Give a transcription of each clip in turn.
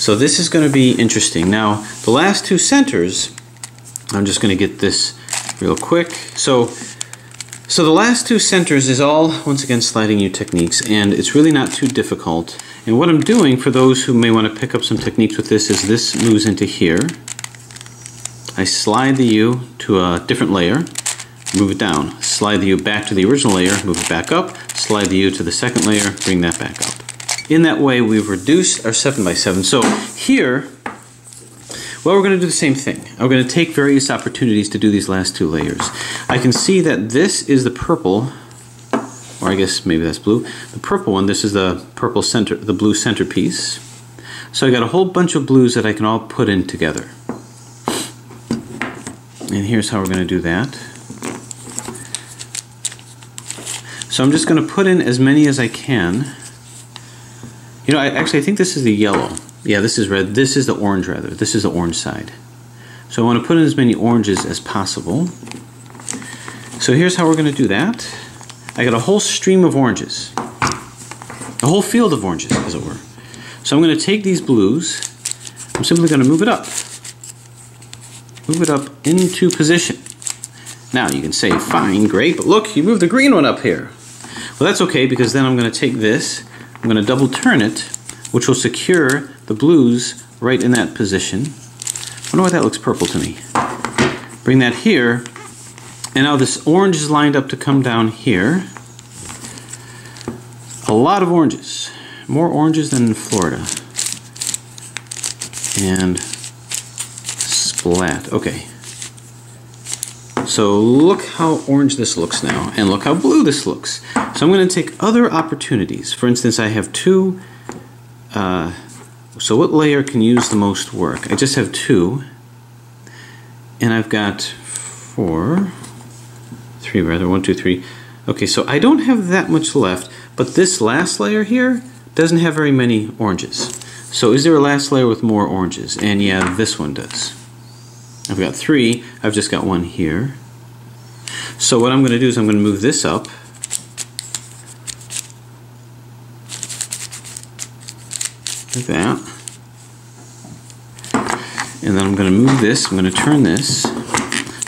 So this is going to be interesting. Now, the last two centers, I'm just going to get this real quick. So the last two centers is all, once again, sliding U techniques, and it's really not too difficult. And what I'm doing, for those who may want to pick up some techniques with this, is this moves into here. I slide the U to a different layer, move it down. Slide the U back to the original layer, move it back up. Slide the U to the second layer, bring that back up. In that way, we've reduced our 7x7. So here, well, we're going to do the same thing. We're going to take various opportunities to do these last two layers. I can see that this is the purple, or I guess maybe that's blue. The purple one, this is the purple center, the blue centerpiece. So I got a whole bunch of blues that I can all put in together. And here's how we're going to do that. So I'm just going to put in as many as I can. You know, I think this is the yellow. Yeah, this is red. This is the orange, rather. This is the orange side. So I want to put in as many oranges as possible. So here's how we're going to do that. I got a whole stream of oranges. A whole field of oranges, as it were. So I'm going to take these blues. I'm simply going to move it up. Move it up into position. Now you can say, fine, great, but look, you moved the green one up here. Well, that's okay, because then I'm going to take this, I'm going to double turn it, which will secure the blues right in that position. I wonder why that looks purple to me. Bring that here, and now this orange is lined up to come down here. A lot of oranges. More oranges than in Florida. And splat. Okay. So look how orange this looks now, and look how blue this looks. So I'm going to take other opportunities. For instance, I have two. So what layer can use the most work? I just have two, and I've got three rather, 1, 2, 3. Okay, so I don't have that much left, but this last layer here doesn't have very many oranges. So is there a last layer with more oranges? And yeah, this one does. I've got 3, I've just got 1 here. So what I'm going to do is I'm going to move this up. Like that. And then I'm going to move this, I'm going to turn this.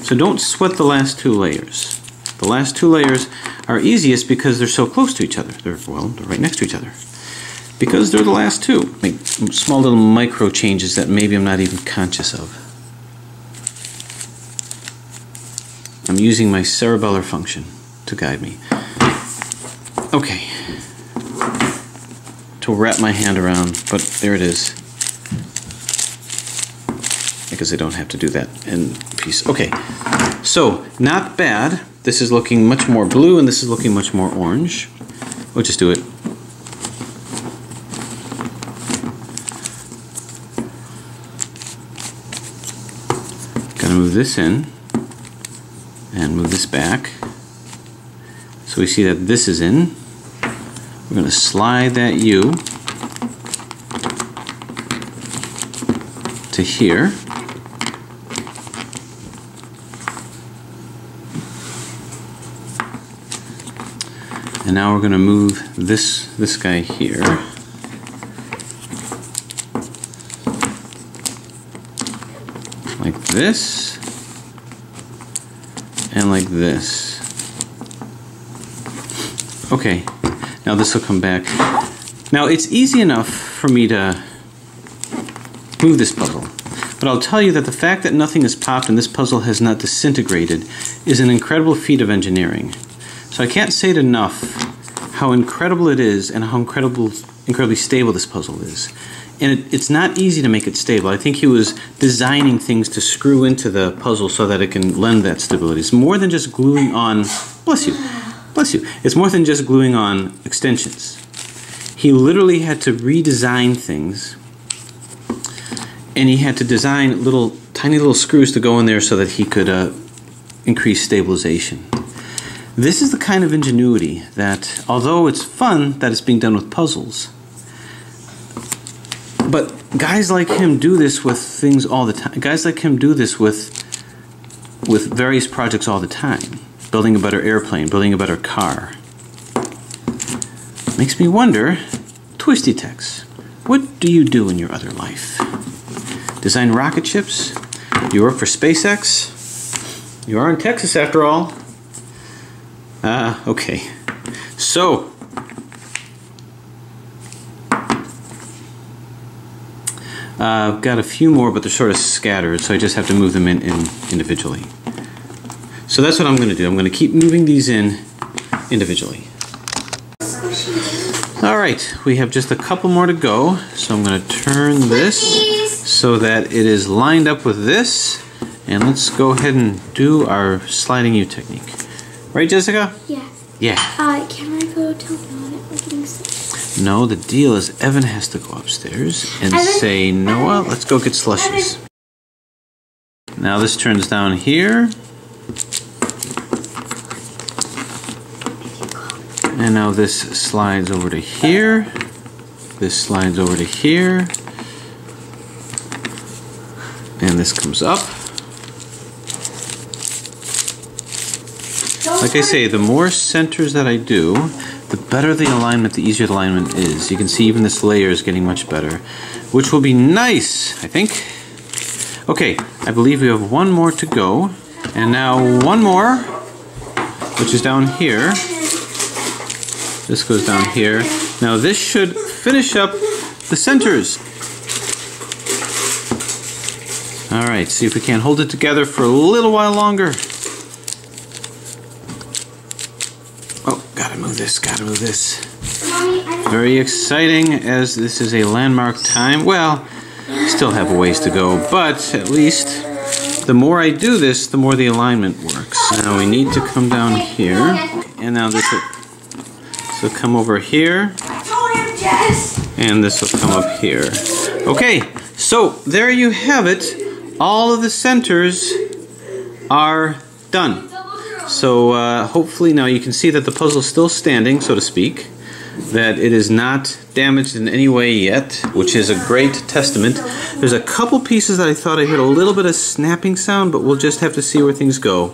So don't sweat the last two layers. The last two layers are easiest because they're so close to each other. They're right next to each other. Because they're the last two. Make small little micro changes that maybe I'm not even conscious of. I'm using my cerebellar function to guide me. Okay. To wrap my hand around, but there it is. Because I don't have to do that in piece. Okay, so not bad. This is looking much more blue and this is looking much more orange. We'll just do it. Gonna move this in and move this back. So we see that this is in. We're going to slide that U to here. And now we're going to move this guy here. Like this. And like this. Okay. Now this will come back. Now it's easy enough for me to move this puzzle, but I'll tell you that the fact that nothing has popped and this puzzle has not disintegrated is an incredible feat of engineering. So I can't say it enough how incredible it is and how incredibly stable this puzzle is. And it's not easy to make it stable. I think he was designing things to screw into the puzzle so that it can lend that stability. It's more than just gluing on, bless you, it's more than just gluing on extensions. He literally had to redesign things, and he had to design tiny little screws to go in there so that he could increase stabilization. This is the kind of ingenuity that, although it's fun that it's being done with puzzles, but guys like him do this with things all the time. Guys like him do this with various projects all the time. Building a better airplane, building a better car. Makes me wonder, Twisty Tex, what do you do in your other life? Design rocket ships? You work for SpaceX? You are in Texas after all. Okay. So, I've got a few more, but they're sort of scattered, so I just have to move them in individually. So that's what I'm going to do. I'm going to keep moving these in individually. Alright, we have just a couple more to go, so I'm going to turn this so that it is lined up with this, and let's go ahead and do our sliding U technique. Right, Jessica? Yes. Yeah. Can I go tell Noah that we're getting slushies? No, the deal is Evan has to go upstairs and say, Noah, let's go get slushies. Now this turns down here. And now this slides over to here. This slides over to here. And this comes up. Like I say, the more centers that I do, the better the alignment, the easier the alignment is. You can see even this layer is getting much better, which will be nice, I think. Okay, I believe we have one more to go. And now one more, which is down here. This goes down here. Now this should finish up the centers. Alright, see if we can't hold it together for a little while longer. Oh, gotta move this, gotta move this. Very exciting, as this is a landmark time. Well, still have a ways to go, but at least the more I do this, the more the alignment works. Now we need to come down here, and now this will come over here, and this will come up here. Okay, so there you have it. All of the centers are done. So hopefully now you can see that the puzzle is still standing, so to speak, that it is not damaged in any way yet, which is a great testament. There's a couple pieces that I thought I heard a little bit of snapping sound, but we'll just have to see where things go.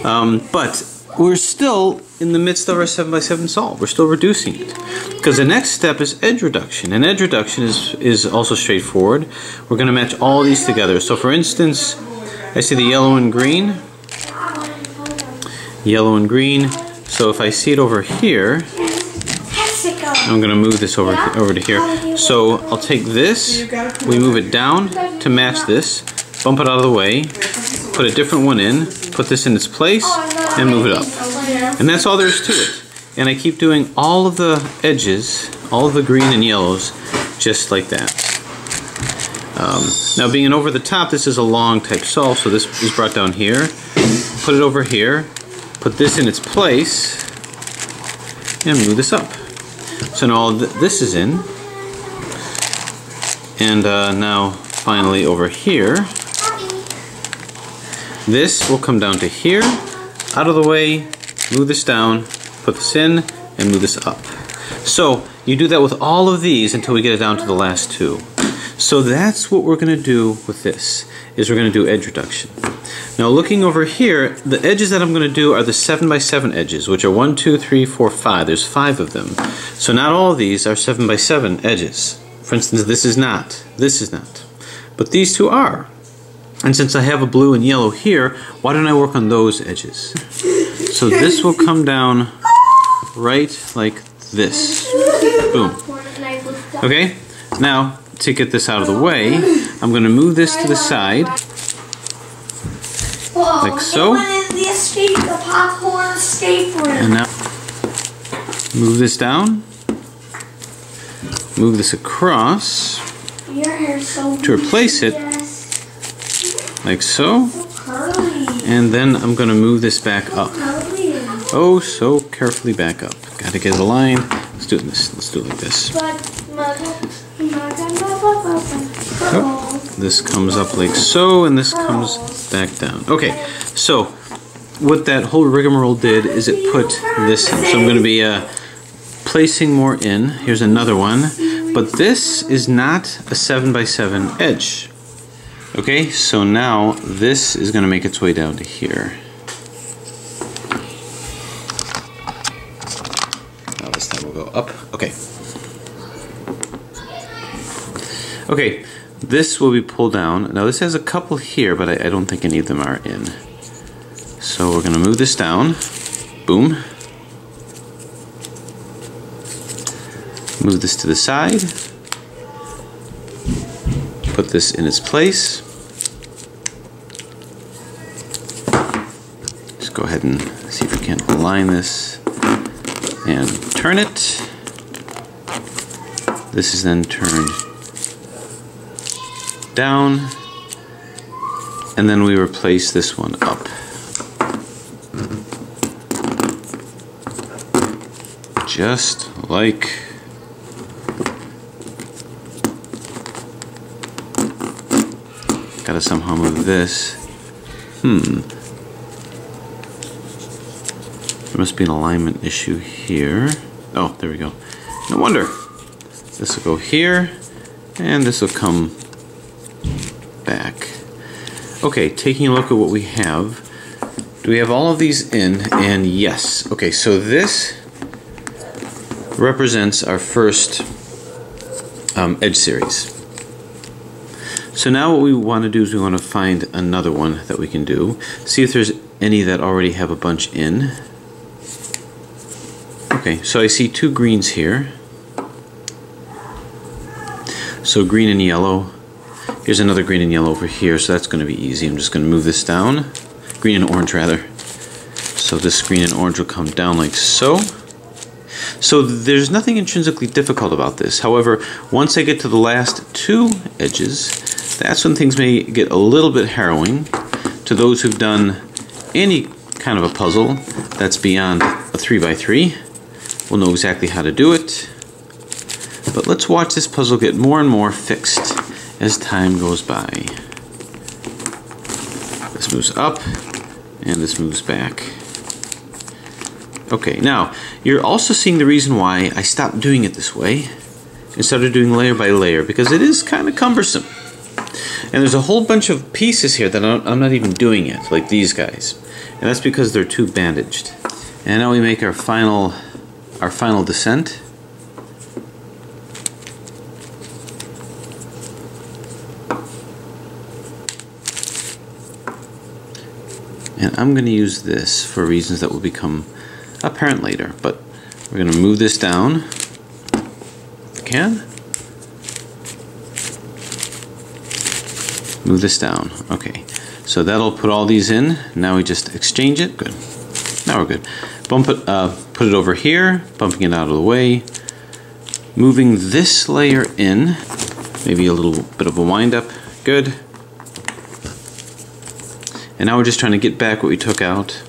But we're still in the midst of our 7x7 solve. We're still reducing it. Because the next step is edge reduction. And edge reduction is also straightforward. We're going to match all these together. So for instance, I see the yellow and green. Yellow and green. So if I see it over here, I'm going to move this over to here. So I'll take this, we move it down to match this, bump it out of the way, put a different one in, put this in its place, and move it up. And that's all there is to it. And I keep doing all of the edges, all of the green and yellows, just like that. Now being an over the top, this is a long type solve, so this is brought down here. Put it over here, put this in its place, and move this up. So now all this is in. And now finally over here, this will come down to here, out of the way, move this down, put this in, and move this up. So you do that with all of these until we get it down to the last two. So that's what we're going to do with this, is we're going to do edge reduction. Now looking over here, the edges that I'm going to do are the 7x7 edges, which are 1, 2, 3, 4, 5. There's 5 of them. So not all of these are 7x7 edges. For instance, this is not. This is not. But these two are. And since I have a blue and yellow here, why don't I work on those edges? So this will come down right like this. Boom. Okay? Now, to get this out of the way, I'm going to move this to the side. Like so. And now, move this down. Move this across to replace it. Like so. And then I'm going to move this back up. Oh, so carefully back up. Got to get it aligned. Let's do this. Let's do it like this. Oh, this comes up like so, and this comes back down. Okay, so what that whole rigmarole did is it put this in. So I'm going to be placing more in. Here's another one. But this is not a 7x7 edge. Okay, so now this is going to make its way down to here. Now this time we'll go up. Okay. Okay, this will be pulled down. Now this has a couple here, but I don't think any of them are in. So we're going to move this down. Boom. Move this to the side. Put this in its place. Just go ahead and see if we can align this and turn it. This is then turned down, and then we replace this one up. Just like gotta somehow move this. There must be an alignment issue here. Oh, there we go. No wonder. This will go here, and this will come back. Okay, taking a look at what we have. Do we have all of these in? And yes. Okay, so this represents our first edge series. So now what we want to do is we want to find another one that we can do. See if there's any that already have a bunch in. Okay, so I see two greens here. So green and yellow. Here's another green and yellow over here, so that's going to be easy. I'm just going to move this down. Green and orange, rather. So this green and orange will come down like so. So there's nothing intrinsically difficult about this. However, once I get to the last two edges, that's when things may get a little bit harrowing. To those who've done any kind of a puzzle that's beyond a 3x3, will know exactly how to do it. But let's watch this puzzle get more and more fixed as time goes by. This moves up, and this moves back. Okay, now, you're also seeing the reason why I stopped doing it this way and started doing layer by layer, because it is kind of cumbersome. And there's a whole bunch of pieces here that I'm not even doing yet, like these guys. And that's because they're too bandaged. And now we make our final descent. And I'm going to use this for reasons that will become apparent later, but we're going to move this down if we can. Move this down. Okay, so that'll put all these in. Now we just exchange it. Good. Now we're good. Bump it, put it over here, bumping it out of the way. Moving this layer in, maybe a little bit of a wind up. Good. And now we're just trying to get back what we took out.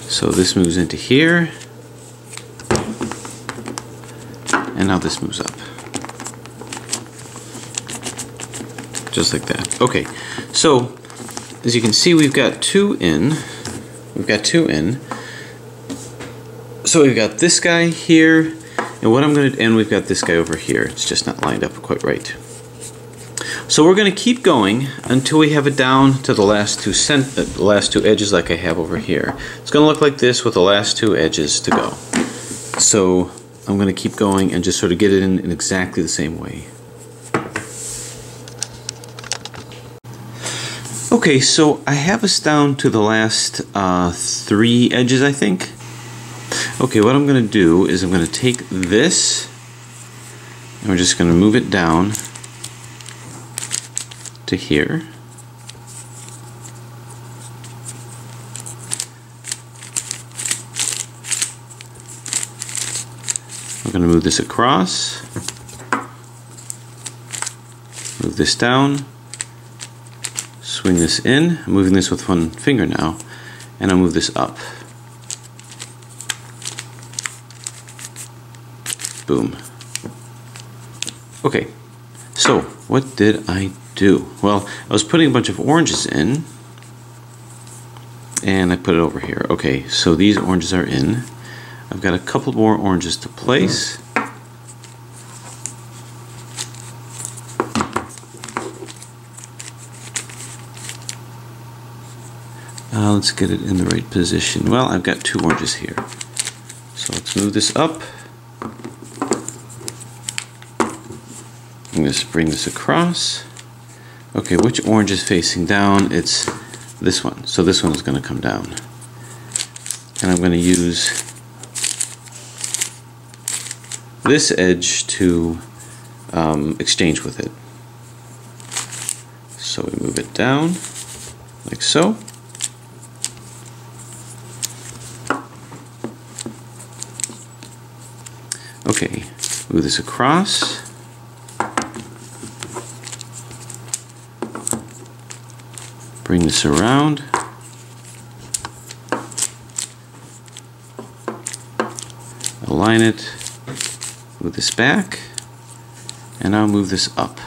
So this moves into here. And now this moves up. Just like that. Okay, so as you can see, we've got two in. We've got two in. So we've got this guy here, and what I'm going to, and we've got this guy over here. It's just not lined up quite right. So we're going to keep going until we have it down to the last two edges, like I have over here. It's going to look like this with the last two edges to go. So I'm going to keep going and just sort of get it in exactly the same way. Okay, so I have us down to the last three edges, I think. Okay, what I'm going to do is I'm going to take this and we're just going to move it down to here. I'm going to move this across, move this down, swing this in. I'm moving this with one finger now, and I'll move this up. Boom. Okay, so what did I do? Well, I was putting a bunch of oranges in, and I put it over here. Okay, so these oranges are in. I've got a couple more oranges to place. Let's get it in the right position. Well, I've got two oranges here. So move this up. I'm going to bring this across. Okay, which orange is facing down? It's this one. So this one is going to come down. And I'm going to use this edge to exchange with it. So we move it down, like so. Okay, move this across. Bring this around. Align it. Move this back. And I'll move this up.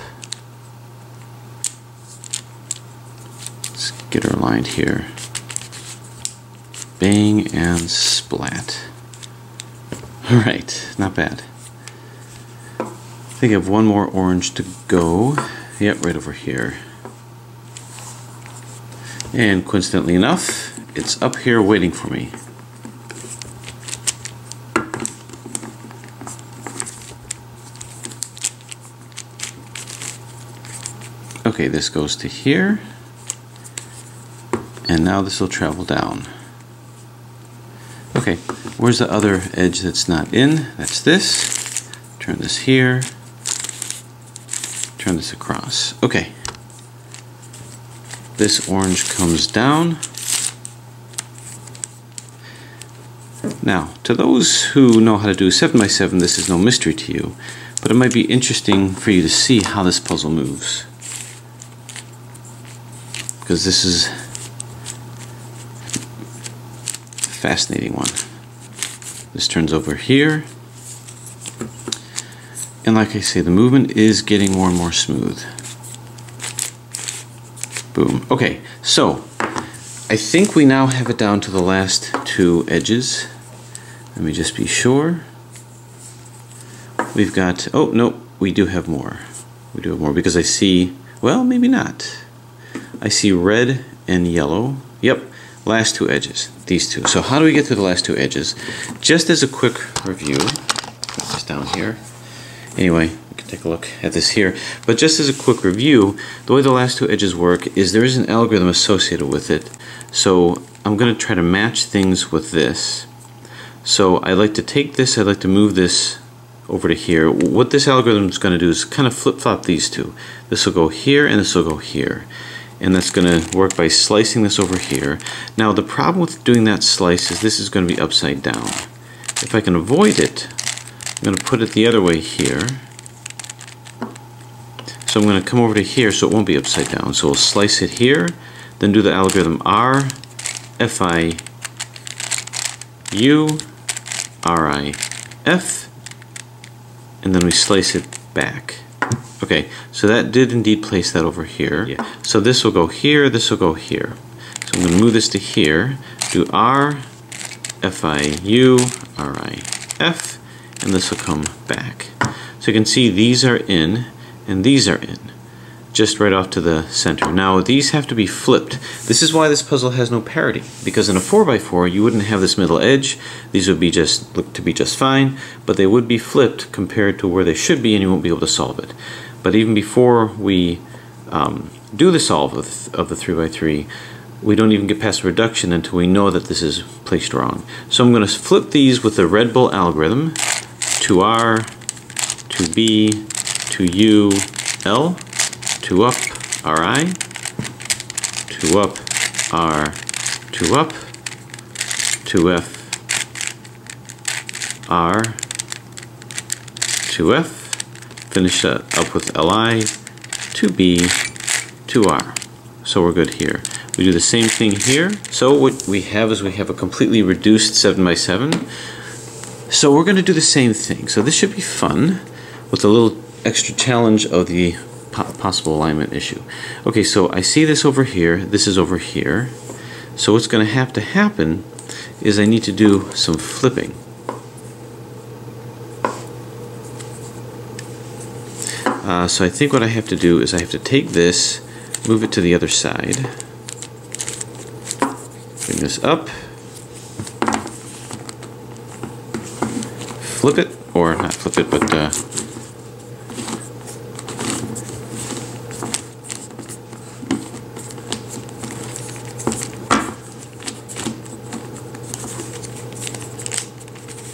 Let's get her aligned here. Bang and splat. Alright, not bad. I think I have one more orange to go. Yep, right over here. And coincidentally enough, it's up here waiting for me. Okay, this goes to here. And now this will travel down. Okay, where's the other edge that's not in? That's this. Turn this here. Turn this across. Okay. This orange comes down. Now, to those who know how to do 7x7, this is no mystery to you, but it might be interesting for you to see how this puzzle moves. Because this is a fascinating one. This turns over here. And like I say, the movement is getting more and more smooth. Boom. Okay, so I think we now have it down to the last two edges. Let me just be sure. We've got, oh no, we do have more. We do have more because I see, well, maybe not. I see red and yellow. Yep, last two edges, these two. So how do we get to the last two edges? Just as a quick review, put this down here. Anyway, we can take a look at this here. But just as a quick review, the way the last two edges work is there is an algorithm associated with it. So I'm going to try to match things with this. So I like to take this, I'd like to move this over to here. What this algorithm is going to do is kind of flip-flop these two. This will go here and this will go here. And that's going to work by slicing this over here. Now the problem with doing that slice is this is going to be upside down. If I can avoid it, I'm going to put it the other way here. So I'm going to come over to here so it won't be upside down. So we'll slice it here, then do the algorithm R, F-I, U, R-I, F, and then we slice it back. Okay, so that did indeed place that over here. Yeah. So this will go here, this will go here. So I'm going to move this to here, do R, F-I, U, R-I, F, and this will come back. So you can see these are in and these are in, just right off to the center. Now these have to be flipped. This is why this puzzle has no parity, because in a 4x4 you wouldn't have this middle edge. These would be just look to be just fine, but they would be flipped compared to where they should be and you won't be able to solve it. But even before we do the solve of the 3x3, we don't even get past reduction until we know that this is placed wrong. So I'm going to flip these with the Red Bull algorithm to R, to B, to U, L, to up, RI, to up, R, to up, to F, R, to F, finish up with LI, to B, to R. So we're good here. We do the same thing here. So what we have is we have a completely reduced 7x7. So we're going to do the same thing. So this should be fun with a little extra challenge of the possible alignment issue. Okay, so I see this over here. This is over here. So what's going to happen is I need to do some flipping. So I think what I have to do is I have to take this, move it to the other side, bring this up, flip it, or not flip it, but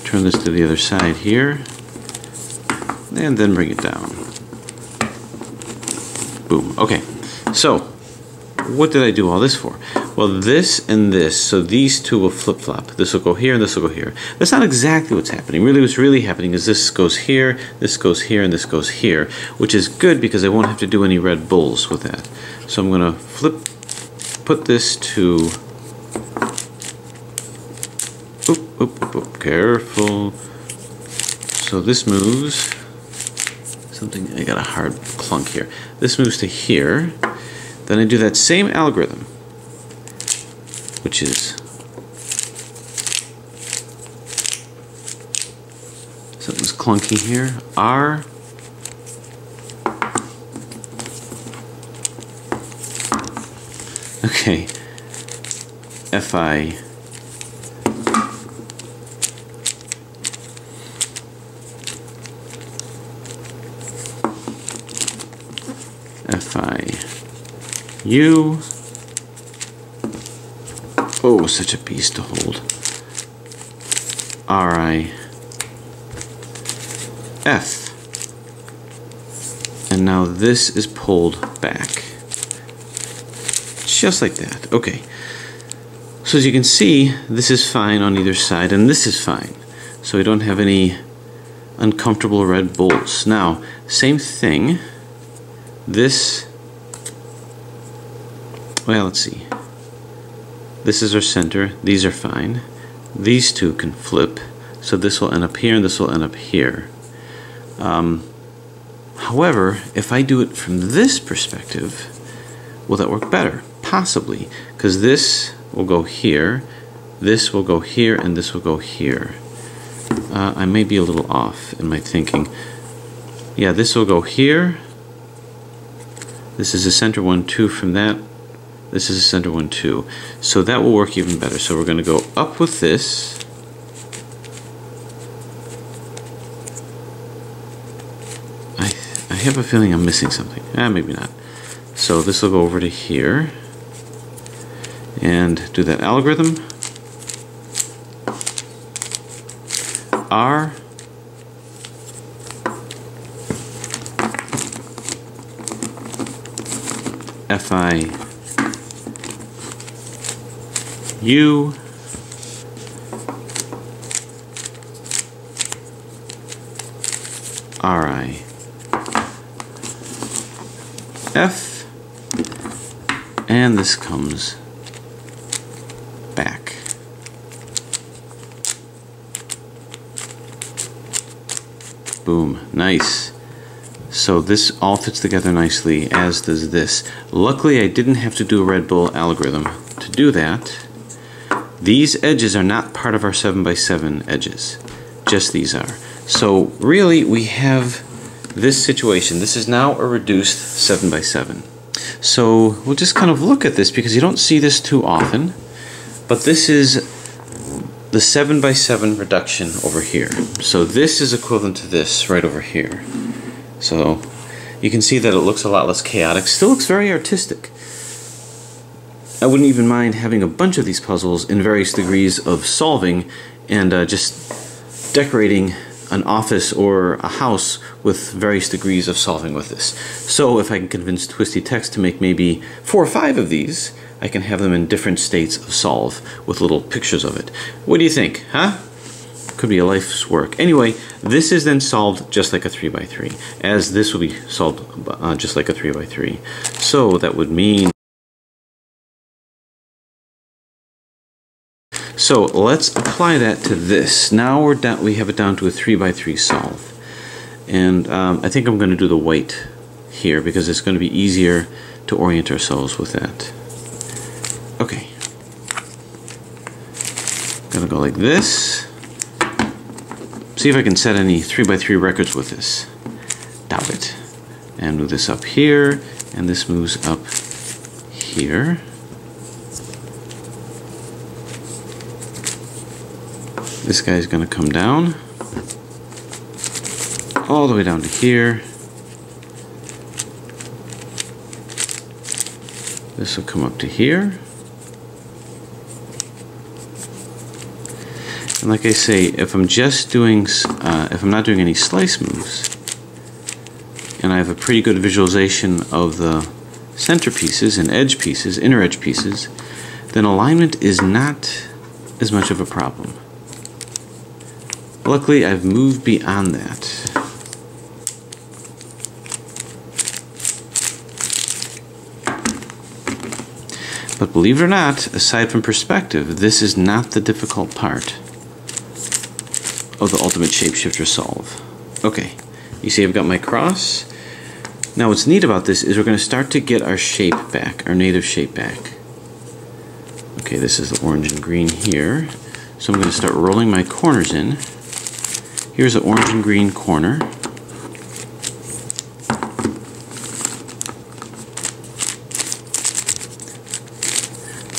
turn this to the other side here, and then bring it down. Boom. Okay, so what did I do all this for? Well, this and this, so these two will flip-flop. This will go here and this will go here. That's not exactly what's happening. Really, what's really happening is this goes here, and this goes here, which is good because I won't have to do any red bulls with that. So I'm going to put this to, oop, oop, oop, oop, careful. So this moves, I got a hard clunk here. This moves to here. Then I do that same algorithm, which is something's clunky here. R, okay, FI, U. Oh, such a beast to hold. RI, F. And now this is pulled back. Just like that. Okay. So as you can see, this is fine on either side, and this is fine. So we don't have any uncomfortable red bulls. Now, same thing. This, well, let's see. This is our center. These are fine. These two can flip. So this will end up here and this will end up here. However, if I do it from this perspective, will that work better? Possibly. Because this will go here, this will go here, and this will go here. I may be a little off in my thinking. Yeah, this will go here. This is a center 1, 2 from that. This is a center 1, 2. So that will work even better. So we're going to go up with this. I have a feeling I'm missing something. Maybe not. So this will go over to here. And do that algorithm. R. FI. U. RI. F. And this comes back. Boom. Nice. So this all fits together nicely, as does this. Luckily, I didn't have to do a Red Bull algorithm to do that. These edges are not part of our 7x7 edges. Just these are. So really, we have this situation. This is now a reduced 7x7. So we'll just kind of look at this because you don't see this too often. But this is the 7x7 reduction over here. So this is equivalent to this right over here. So you can see that it looks a lot less chaotic. Still looks very artistic. I wouldn't even mind having a bunch of these puzzles in various degrees of solving and just decorating an office or a house with various degrees of solving with this. So if I can convince Twisty Text to make maybe 4 or 5 of these, I can have them in different states of solve with little pictures of it. What do you think, huh? Could be a life's work. Anyway, this is then solved just like a 3x3, as this will be solved just like a 3x3. So that would mean... So let's apply that to this. Now we're down, we have it down to a 3x3 solve. And I think I'm going to do the white here because it's going to be easier to orient ourselves with that. Okay. Gonna go like this. See if I can set any 3x3 records with this. Doubt it. And move this up here, and this moves up here. This guy's gonna come down. all the way down to here. This will come up to here. And like I say, if I'm just doing, if I'm not doing any slice moves, and I have a pretty good visualization of the center pieces and edge pieces, inner edge pieces, then alignment is not as much of a problem. Luckily, I've moved beyond that. But believe it or not, aside from perspective, this is not the difficult part of the ultimate shapeshifter solve. Okay, you see I've got my cross. Now what's neat about this is we're going to start to get our shape back, our native shape back. Okay, this is the orange and green here. So I'm going to start rolling my corners in. Here's the orange and green corner.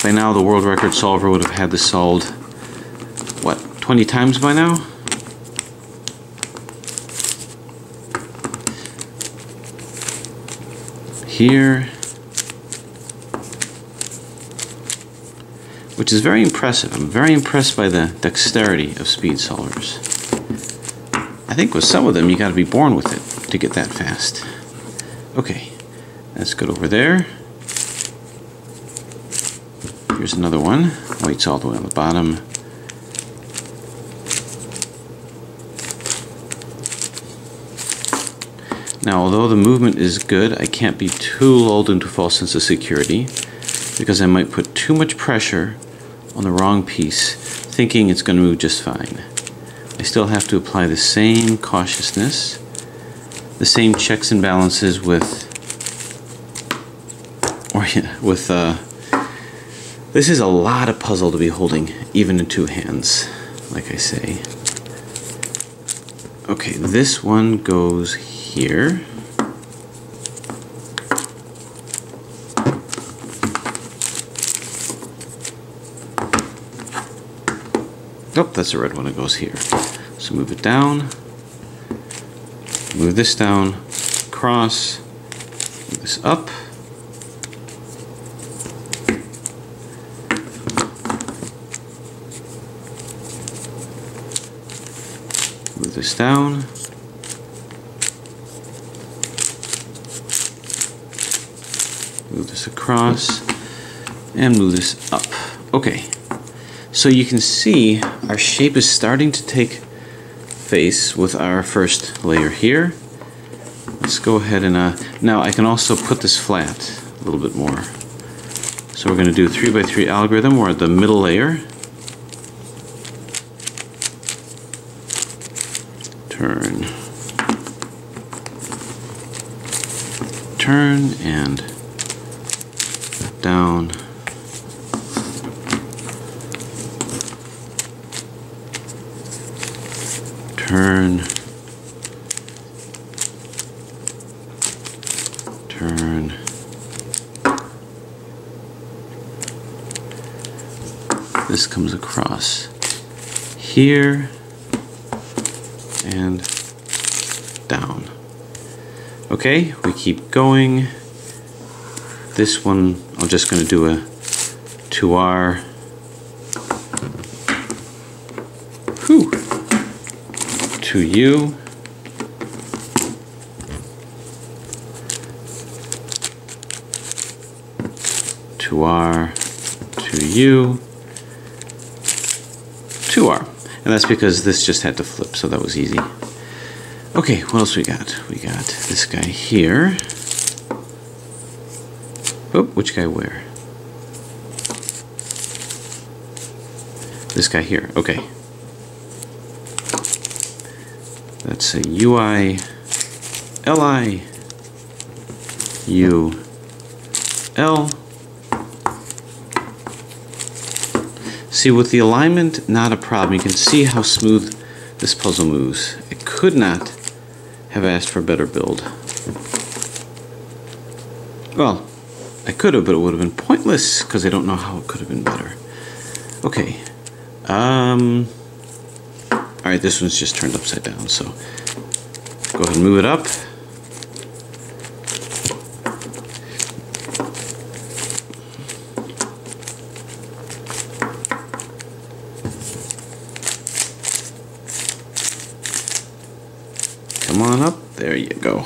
By now the world record solver would have had this solved, what, 20 times by now? Here, which is very impressive. I'm very impressed by the dexterity of speed solvers. I think with some of them you got to be born with it to get that fast. Okay, that's good over there. Here's another one. White's all the way on the bottom. Now, although the movement is good, I can't be too lulled into a false sense of security because I might put too much pressure on the wrong piece, thinking it's going to move just fine. I still have to apply the same cautiousness, the same checks and balances this is a lot of puzzle to be holding, even in two hands, like I say. Okay, this one goes here. Oh, that's a red one, it goes here. So move it down, move this down, cross, move this up, move this down, move this across, and move this up. Okay, so you can see our shape is starting to take face with our first layer here. Let's go ahead and, now I can also put this flat a little bit more. So we're going to do a 3x3 algorithm. We're at the middle layer. Turn, turn, and down, turn, turn, this comes across here and down. Okay, we keep going. This one I'm just going to do a 2R. Whew. 2U. To R, to U, to R. And that's because this just had to flip, so that was easy. Okay, what else we got? We got this guy here. Oh, which guy where? This guy here, okay. That's a UI, LI, U, L. See, with the alignment, not a problem. You can see how smooth this puzzle moves. I could not have asked for a better build. Well, I could have, but it would have been pointless because I don't know how it could have been better. Okay. Alright, this one's just turned upside down, so Go ahead and move it up. Come on up. There you go.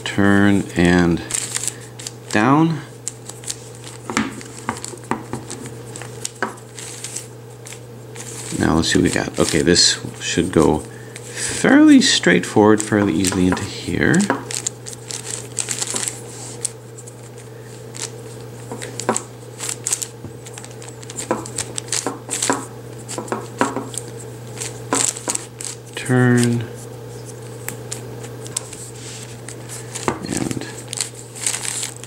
Turn and down. Now let's see what we got. Okay, this should go fairly straightforward, fairly easily into here. Turn and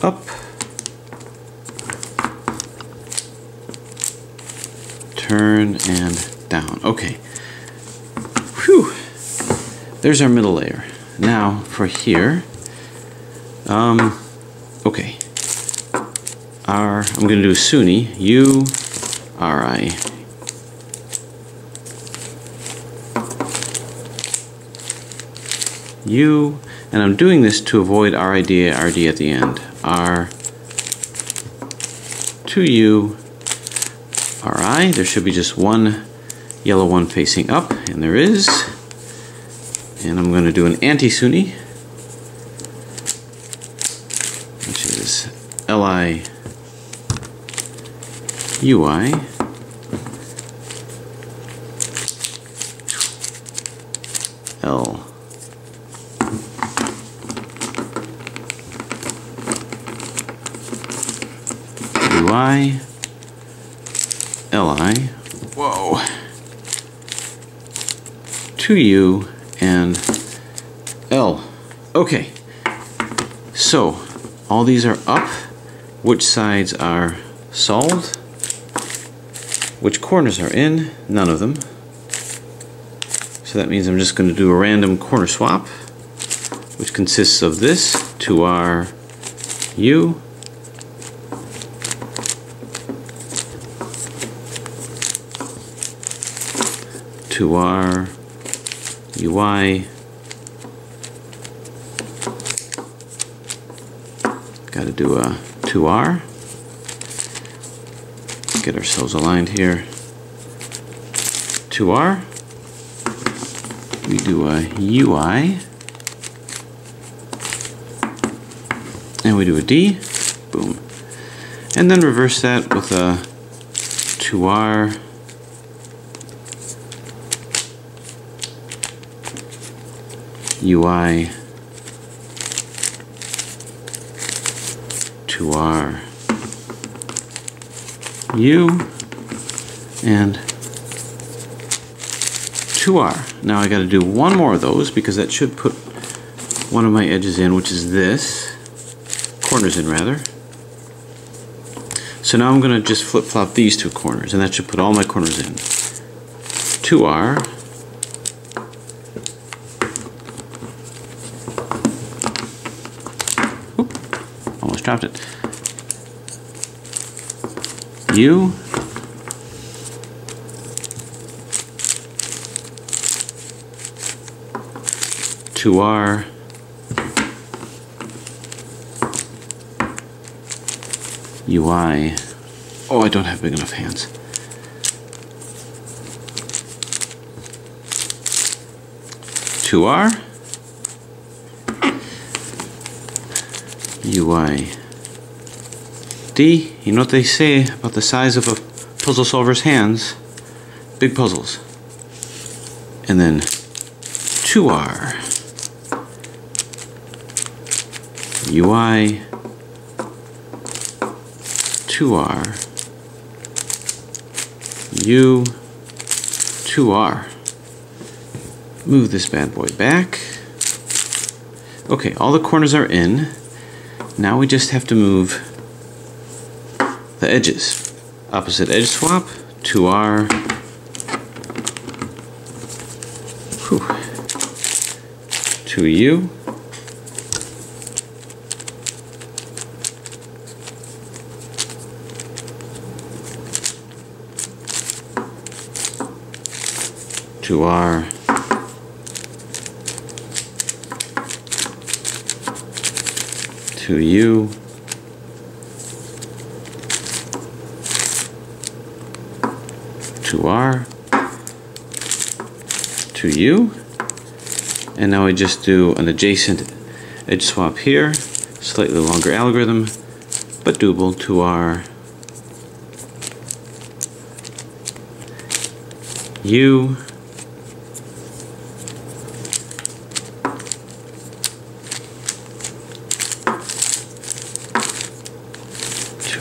up. Turn and down. Okay. Whew. There's our middle layer. Now for here, okay. I'm going to do Suni, U-R-I. U, and I'm doing this to avoid RID, RD at the end. R to U, RI. There should be just one yellow one facing up, and there is. And I'm going to do an anti-Suni, which is LI UI. L UI LI, whoa, 2U and L. Okay, so all these are up. Which sides are solved? Which corners are in? None of them. So that means I'm just going to do a random corner swap, which consists of this 2R U, R UI, got to do a 2R, get ourselves aligned here, 2R, we do a UI, and we do a D, boom, and then reverse that with a 2R, UI, 2R, U, and 2R. Now I got to do one more of those because that should put one of my edges in, which is this, corners in rather. So now I'm going to just flip-flop these two corners, and that should put all my corners in. 2R, almost dropped it. U, two R, UI. Oh, I don't have big enough hands. Two R, UI, D. You know what they say about the size of a puzzle solver's hands? Big puzzles. And then 2R, UI, 2R, U, 2R. Move this bad boy back. Okay, all the corners are in. Now we just have to move the edges. Opposite edge swap, 2R, 2U, two R, 2U, 2R, 2U, and now I just do an adjacent edge swap here, slightly longer algorithm, but doable. 2R, U,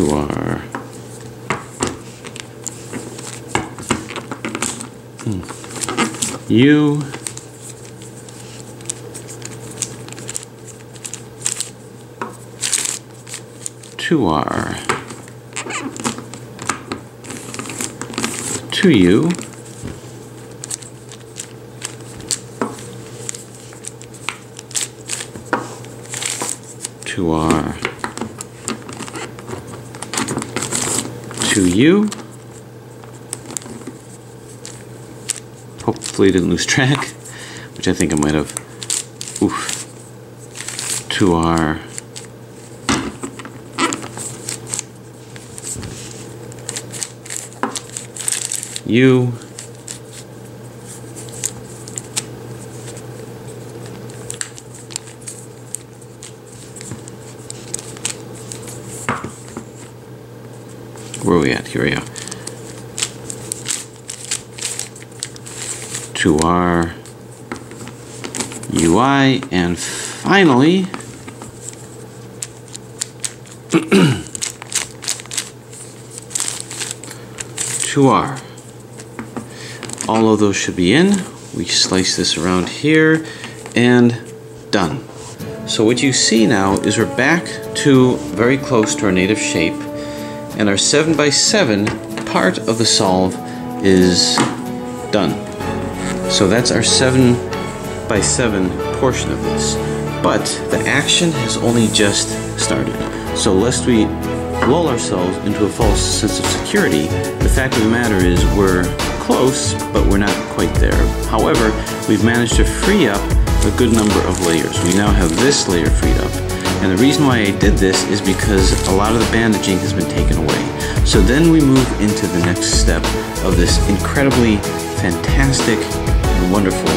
R U, R 2U, R 2U. Hopefully didn't lose track, which I think I might have. Oof. 2R, U, where are we at? Here we are. 2R, UI, and finally 2R. All of those should be in. We slice this around here and done. So what you see now is we're back to very close to our native shape, and our 7x7 part of the solve is done. So that's our 7x7 portion of this. But the action has only just started. So lest we lull ourselves into a false sense of security, the fact of the matter is we're close, but we're not quite there. However, we've managed to free up a good number of layers. We now have this layer freed up. And the reason why I did this is because a lot of the bandaging has been taken away. So then we move into the next step of this incredibly fantastic and wonderful